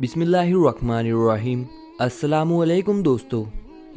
बिस्मिल्लाहिर्रहमानिर्रहीम। अस्सलामुअलैकुम दोस्तों,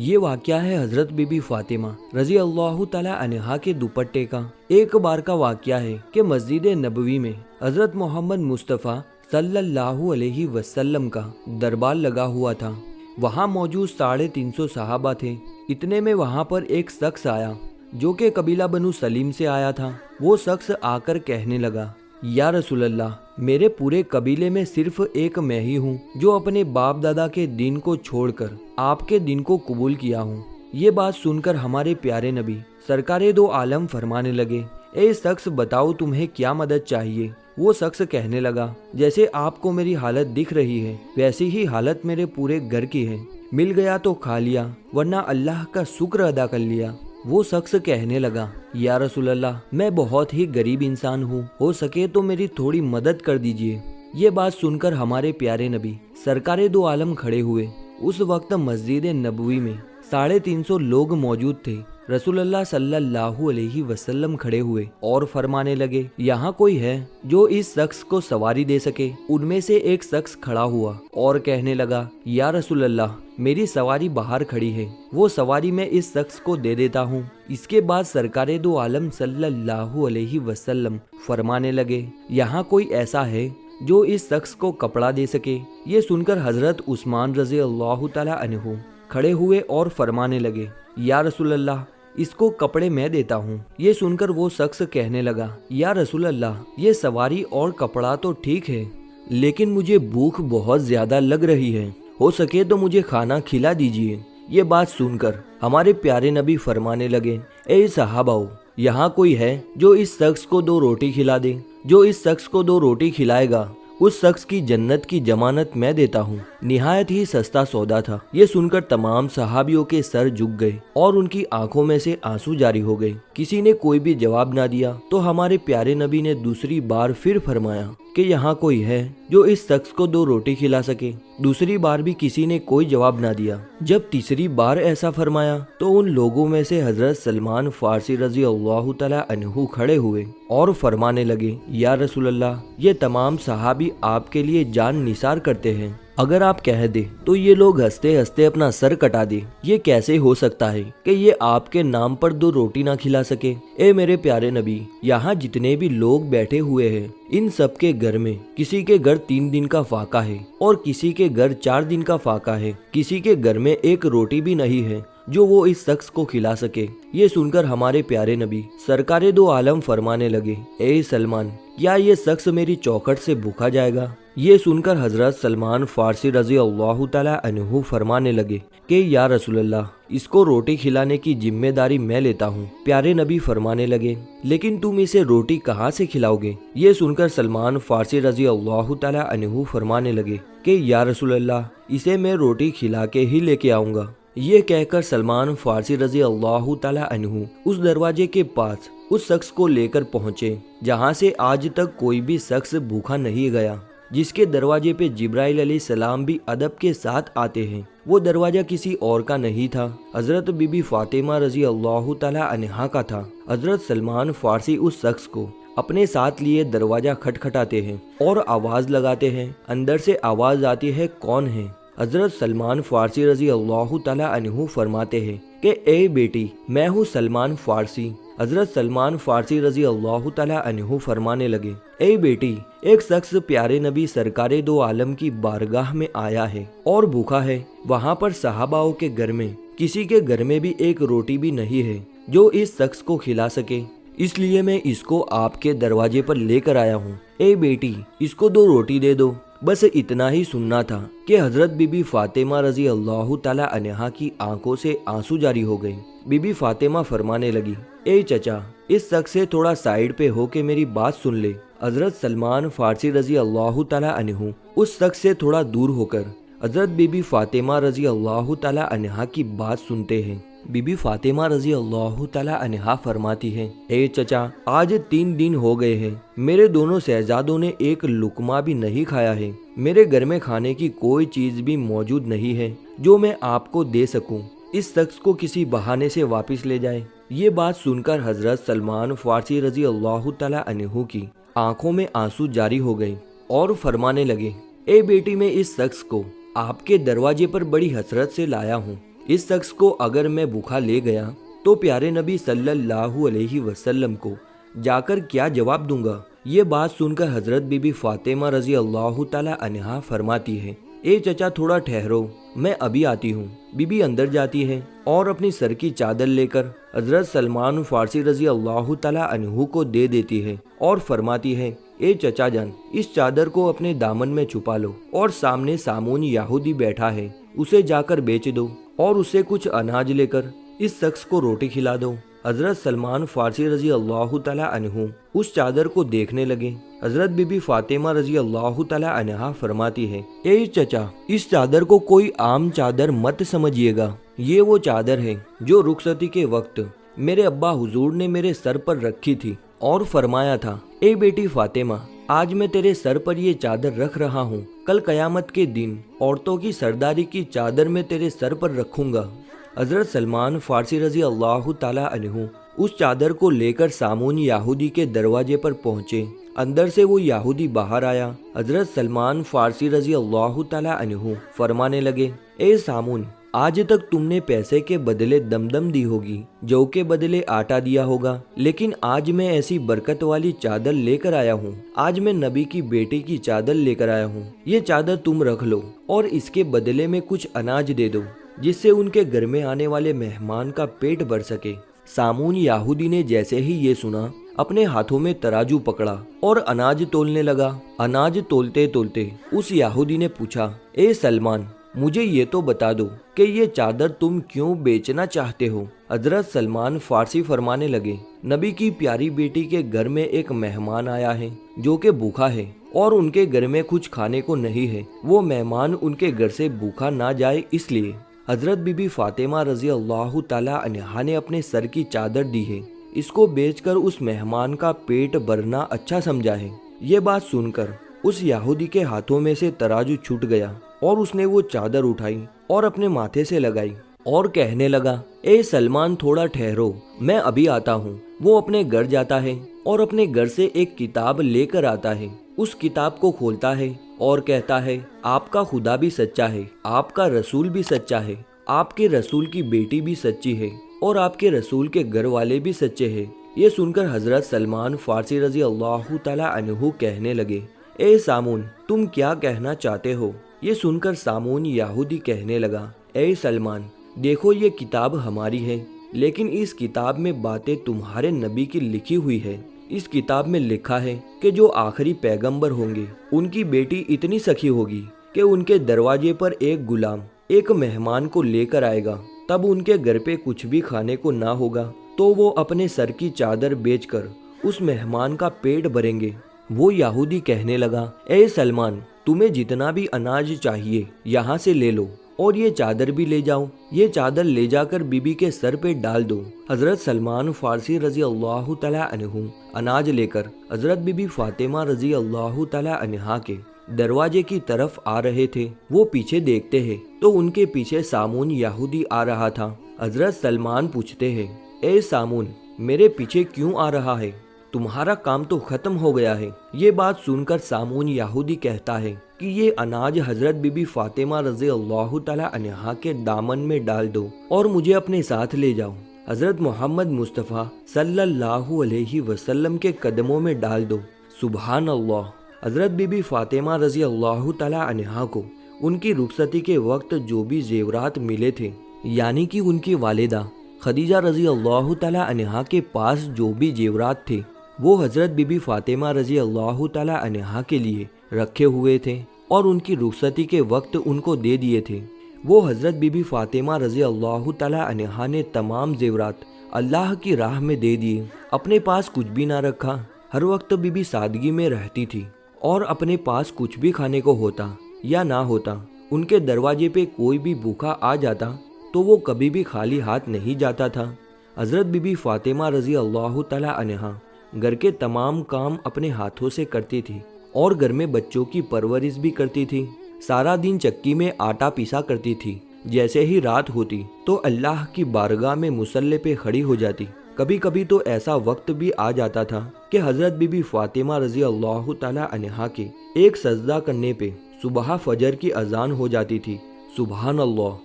ये वाक़या है हज़रत बीबी फ़ातिमा रज़ी अल्लाह ताला अन्हा के दुपट्टे का। एक बार का वाक़या है कि मस्जिद नबवी में हज़रत मोहम्मद मुस्तफ़ा सल्लल्लाहु अलैहि वसल्लम का दरबार लगा हुआ था। वहाँ मौजूद 350 सहाबा थे। इतने में वहाँ पर एक शख्स आया जो कि कबीला बनु सलीम से आया था। वो शख्स आकर कहने लगा, या रसूल अल्लाह, मेरे पूरे कबीले में सिर्फ एक मैं ही हूँ जो अपने बाप दादा के दीन को छोड़कर आपके दीन को कबूल किया हूँ। ये बात सुनकर हमारे प्यारे नबी सरकारे दो आलम फरमाने लगे, ए शख्स बताओ तुम्हें क्या मदद चाहिए। वो शख्स कहने लगा, जैसे आपको मेरी हालत दिख रही है वैसी ही हालत मेरे पूरे घर की है। मिल गया तो खा लिया, वरना अल्लाह का शुक्र अदा कर लिया। वो शख्स कहने लगा, या रसूल अल्लाह, मैं बहुत ही गरीब इंसान हूँ, हो सके तो मेरी थोड़ी मदद कर दीजिए। ये बात सुनकर हमारे प्यारे नबी सरकारे दो आलम खड़े हुए। उस वक्त मस्जिद नबवी में 350 लोग मौजूद थे। रसूल अल्लाह सल्लल्लाहु अलैहि वसल्लम खड़े हुए और फरमाने लगे, यहाँ कोई है जो इस शख्स को सवारी दे सके। उनमें से एक शख्स खड़ा हुआ और कहने लगा, या रसूल अल्लाह, मेरी सवारी बाहर खड़ी है, वो सवारी मैं इस शख्स को दे देता हूँ। इसके बाद सरकारे दो आलम सल्लल्लाहु अलैहि वसल्लम फरमाने लगे, यहाँ कोई ऐसा है जो इस शख्स को कपड़ा दे सके। ये सुनकर हजरत उस्मान रज़ी अल्लाह ताला अन्हु खड़े हुए और फरमाने लगे, या रसूल अल्लाह, इसको कपड़े मैं देता हूँ। ये सुनकर वो शख्स कहने लगा, या रसूल अल्लाह, ये सवारी और कपड़ा तो ठीक है, लेकिन मुझे भूख बहुत ज्यादा लग रही है, हो सके तो मुझे खाना खिला दीजिए। ये बात सुनकर हमारे प्यारे नबी फरमाने लगे, ए सहाबाओ, यहाँ कोई है जो इस शख्स को 2 रोटी खिला दे। जो इस शख्स को 2 रोटी खिलाएगा उस शख्स की जन्नत की जमानत मैं देता हूँ। निहायत ही सस्ता सौदा था। ये सुनकर तमाम सहाबियों के सर झुक गए और उनकी आंखों में से आंसू जारी हो गए। किसी ने कोई भी जवाब ना दिया तो हमारे प्यारे नबी ने दूसरी बार फिर फरमाया कि यहाँ कोई है जो इस शख्स को 2 रोटी खिला सके। दूसरी बार भी किसी ने कोई जवाब ना दिया। जब तीसरी बार ऐसा फरमाया तो उन लोगों में से हजरत सलमान फारसी रजी अल्लाह तआला अन्हु खड़े हुए और फरमाने लगे, या रसूल अल्लाह, ये तमाम सहाबी आपके लिए जान निसार करते हैं। अगर आप कह दे तो ये लोग हंसते हंसते अपना सर कटा दे। ये कैसे हो सकता है कि ये आपके नाम पर 2 रोटी ना खिला सके। ए मेरे प्यारे नबी, यहाँ जितने भी लोग बैठे हुए हैं इन सब के घर में किसी के घर 3 दिन का फाका है और किसी के घर 4 दिन का फाका है। किसी के घर में एक रोटी भी नहीं है जो वो इस शख्स को खिला सके। ये सुनकर हमारे प्यारे नबी सरकारे दो आलम फरमाने लगे, ए सलमान, क्या ये शख्स मेरी चौखट से भूखा जाएगा। ये सुनकर हजरत सलमान फारसी रजी अल्लाह ताला अन्हु फरमाने लगे कि या रसूल अल्लाह, इसको रोटी खिलाने की जिम्मेदारी मैं लेता हूँ। प्यारे नबी फरमाने लगे, लेकिन तुम इसे रोटी कहाँ से खिलाओगे। ये सुनकर सलमान फारसी रजी अल्लाह ताला अन्हु फरमाने लगे कि या रसूल अल्लाह, इसे मैं रोटी खिला के ही लेके आऊंगा। ये कहकर सलमान फारसी रजी अल्लाह ताला अन्हु उस दरवाजे के पास उस शख्स को लेकर पहुँचे जहाँ से आज तक कोई भी शख्स भूखा नहीं गया, जिसके दरवाजे पे जिब्राइल अलैहिस्सलाम भी अदब के साथ आते हैं। वो दरवाजा किसी और का नहीं था, हजरत बीबी फातिमा रजी अल्लाह ताला अन्हा का था। हजरत सलमान फारसी उस शख्स को अपने साथ लिए दरवाजा खटखटाते हैं और आवाज लगाते हैं। अंदर से आवाज आती है, कौन है। हजरत सलमान फारसी रजी अल्लाह ताला अन्हु फरमाते हैं कि ए बेटी, मैं हूँ सलमान फारसी। हजरत सलमान फारसी रजी अल्लाह ताला अन्हु फरमाने लगे, ए बेटी, एक शख्स प्यारे नबी सरकारे दो आलम की बारगाह में आया है और भूखा है। वहाँ पर सहाबाओं के घर में किसी के घर में भी एक रोटी भी नहीं है जो इस शख्स को खिला सके, इसलिए मैं इसको आपके दरवाजे पर लेकर आया हूँ। ए बेटी, इसको 2 रोटी दे दो। बस इतना ही सुनना था कि हजरत बीबी फातिमा रजी अल्लाह ताला अन्हा की आंखों से आंसू जारी हो गए। बीबी फातिमा फरमाने लगी, ए चचा, इस शख्स से थोड़ा साइड पे हो के मेरी बात सुन ले। हजरत सलमान फारसी रजी अल्लाह ताला अन्हु उस शख्स से थोड़ा दूर होकर हजरत बीबी फातिमा रजी अल्लाह ताला अन्हा की बात सुनते हैं। बीबी फातिमा रजी अल्लाह ताला अन्हा फरमाती है, ए चचा, आज 3 दिन हो गए हैं, मेरे दोनों शहजादों ने एक लुकमा भी नहीं खाया है। मेरे घर में खाने की कोई चीज भी मौजूद नहीं है जो मैं आपको दे सकूं। इस शख्स को किसी बहाने से वापस ले जाए। ये बात सुनकर हजरत सलमान फारसी रजी अल्लाह ताला अन्हु की आंखों में आंसू जारी हो गए और फरमाने लगे, اے بیٹی میں اس شخص کو آپ کے دروازے پر بڑی حسرت سے لایا ہوں، اس شخص کو اگر میں بھوکا لے گیا تو پیارے نبی صلی اللہ علیہ وسلم کو جا کر کیا جواب دوں گا؟ یہ بات سن کر حضرت بی بی فاطمہ رضی اللہ تعالی عنہا فرماتی ہے، اے چچا تھوڑا ٹھہرو، میں ابھی آتی ہوں۔ بی بی اندر جاتی ہے اور اپنی سر کی چادر لے کر حضرت سلمان فارسی رضی اللہ تعالی عنہ کو دے دیتی ہے اور فرماتی ہے، اے چچا جان، اس چادر کو اپنے دامن میں چھپا لو اور سامنے سامون یہودی بیٹھا ہے، اسے جا کر بیچ دو اور اسے کچھ اناج لے کر اس شخص کو روٹی کھلا دو۔ حضرت سلمان فارسی رضی اللہ تعالی عنہ اس چادر کو دیکھنے لگے۔ حضرت بی بی فاطمہ رضی اللہ تعالی عنہا فرماتی ہے، اے چچا، اس چادر کو کوئی عام چادر مت سمجھیے گا، یہ وہ چادر ہے جو رخصتی کے وقت میرے ابا حضور نے میرے سر پر رکھی تھی اور فرمایا تھا، اے بیٹی فاطمہ، آج میں تیرے سر پر یہ چادر رکھ رہا ہوں، کل قیامت کے دن عورتوں کی سرداری کی چادر میں تیرے سر پر رکھوں گا۔ حضرت سلمان فارسی رضی اللہ تعالی عنہ اس چادر کو لے کر سامون یہودی کے دروازے پر پہنچے۔ اندر سے وہ یہودی باہر آیا۔ حضرت سلمان فارسی رضی اللہ تعالی عنہ فرمانے لگے، اے سامون، آج تک تم نے پیسے کے بدلے دم دی ہوگی، جو کے بدلے آٹا دیا ہوگا، لیکن آج میں ایسی برکت والی چادر لے کر آیا ہوں، آج میں نبی کی بیٹی کی چادر لے کر آیا ہوں، یہ چادر تم رکھ لو اور اس کے بدلے میں کچھ اناج دے دو، جس سے ان کے گھر میں آنے والے مہمان کا پیٹ بھر سکے۔ سامون یہودی نے جیسے ہی یہ سنا، اپنے ہاتھوں میں ترازو پکڑا اور اناج تولنے لگا۔ اناج تولتے تولتے اس یہودی نے پوچھا، اے سلمان، مجھے یہ تو بتا دو کہ یہ چادر تم کیوں بیچنا چاہتے ہو؟ حضرت سلمان فارسی فرمانے لگے، نبی کی پیاری بیٹی کے گھر میں ایک مہمان آیا ہے جو کہ بھوکا ہے اور ان کے گھر میں کچھ کھانے کو نہیں ہے، وہ مہمان ان کے گھر سے بھوکا نہ جائے، اس لیے حضرت بی بی فاطمہ رضی اللہ تعالی عنہا نے اپنے سر کی چادر دی ہے، اس کو بیچ کر اس مہمان کا پیٹ بھرنا اچھا سمجھا ہے۔ یہ بات سن کر اس یہودی کے ہاتھوں میں سے ترازو چھوٹ گیا اور اس نے وہ چادر اٹھائی اور اپنے ماتھے سے لگائی اور کہنے لگا، اے سلمان، تھوڑا ٹھہرو، میں ابھی آتا ہوں۔ وہ اپنے گھر جاتا ہے اور اپنے گھر سے ایک کتاب لے کر آتا ہے، اس کتاب کو کھولتا ہے اور کہتا ہے، آپ کا خدا بھی سچا ہے، آپ کا رسول بھی سچا ہے، آپ کے رسول کی بیٹی بھی سچی ہے اور آپ کے رسول کے گھر والے بھی سچے ہیں۔ یہ سن کر حضرت سلمان فارسی رضی اللہ تعالی عنہ کہنے لگے، اے سامون، تم کیا کہنا چاہتے ہو؟ یہ سن کر سامون یہودی کہنے لگا، اے سلمان، دیکھو یہ کتاب ہماری ہے، لیکن اس کتاب میں باتیں تمہارے نبی کی لکھی ہوئی ہے۔ اس کتاب میں لکھا ہے کہ جو آخری پیغمبر ہوں گے ان کی بیٹی اتنی سخی ہوگی کہ ان کے دروازے پر ایک غلام ایک مہمان کو لے کر آئے گا، تب ان کے گھر پہ کچھ بھی کھانے کو نہ ہوگا تو وہ اپنے سر کی چادر بیچ کر اس مہمان کا پیٹ بھریں گے۔ وہ یہودی کہنے لگا، اے سلمان، تمہیں جتنا بھی اناج چاہیے یہاں سے لے لو اور یہ چادر بھی لے جاؤ، یہ چادر لے جا کر بی بی کے سر پہ ڈال دو۔ حضرت سلمان فارسی رضی اللہ تعالی عنہ اناج لے کر حضرت بی بی فاطمہ رضی اللہ تعالی عنہا کے دروازے کی طرف آ رہے تھے۔ وہ پیچھے دیکھتے ہیں تو ان کے پیچھے سامون یہودی آ رہا تھا۔ حضرت سلمان پوچھتے ہیں، اے سامون، میرے پیچھے کیوں آ رہا ہے؟ تمہارا کام تو ختم ہو گیا ہے۔ یہ بات سن کر سامون یہودی کہتا ہے کہ یہ اناج حضرت بی بی فاطمہ رضی اللہ تعالی عنہا کے دامن میں ڈال دو اور مجھے اپنے ساتھ لے جاؤ، حضرت محمد مصطفیٰ صلی اللہ علیہ وسلم کے قدموں میں ڈال دو۔ سبحان اللہ۔ حضرت بی بی فاطمہ رضی اللہ تعالی عنہا کو ان کی رخصتی کے وقت جو بھی زیورات ملے تھے، یعنی کہ ان کی والدہ خدیجہ رضی اللہ تعالی عنہا کے پاس جو بھی زیورات تھے، وہ حضرت بی بی فاطمہ رضی اللہ تعالی عنہا کے لیے رکھے ہوئے تھے اور ان کی رخصتی کے وقت ان کو دے دیے تھے۔ وہ حضرت بی بی فاطمہ رضی اللہ تعالی عنہا نے تمام زیورات اللہ کی راہ میں دے دیے، اپنے پاس کچھ بھی نہ رکھا۔ ہر وقت بی بی سادگی میں رہتی تھی اور اپنے پاس کچھ بھی کھانے کو ہوتا یا نہ ہوتا، ان کے دروازے پہ کوئی بھی بھوکا آ جاتا تو وہ کبھی بھی خالی ہاتھ نہیں جاتا تھا۔ حضرت بی بی فاطمہ رضی اللہ تعالی عنہا گھر کے تمام کام اپنے ہاتھوں سے کرتی تھی اور گھر میں بچوں کی پرورش بھی کرتی تھی۔ سارا دن چکی میں آٹا پیسا کرتی تھی۔ جیسے ہی رات ہوتی تو اللہ کی بارگاہ میں مصلی پہ کھڑی ہو جاتی۔ کبھی کبھی تو ایسا وقت بھی آ جاتا تھا کہ حضرت بی بی فاطمہ رضی اللہ تعالی عنہا کے ایک سجدہ کرنے پہ صبح فجر کی اذان ہو جاتی تھی۔ سبحان اللہ۔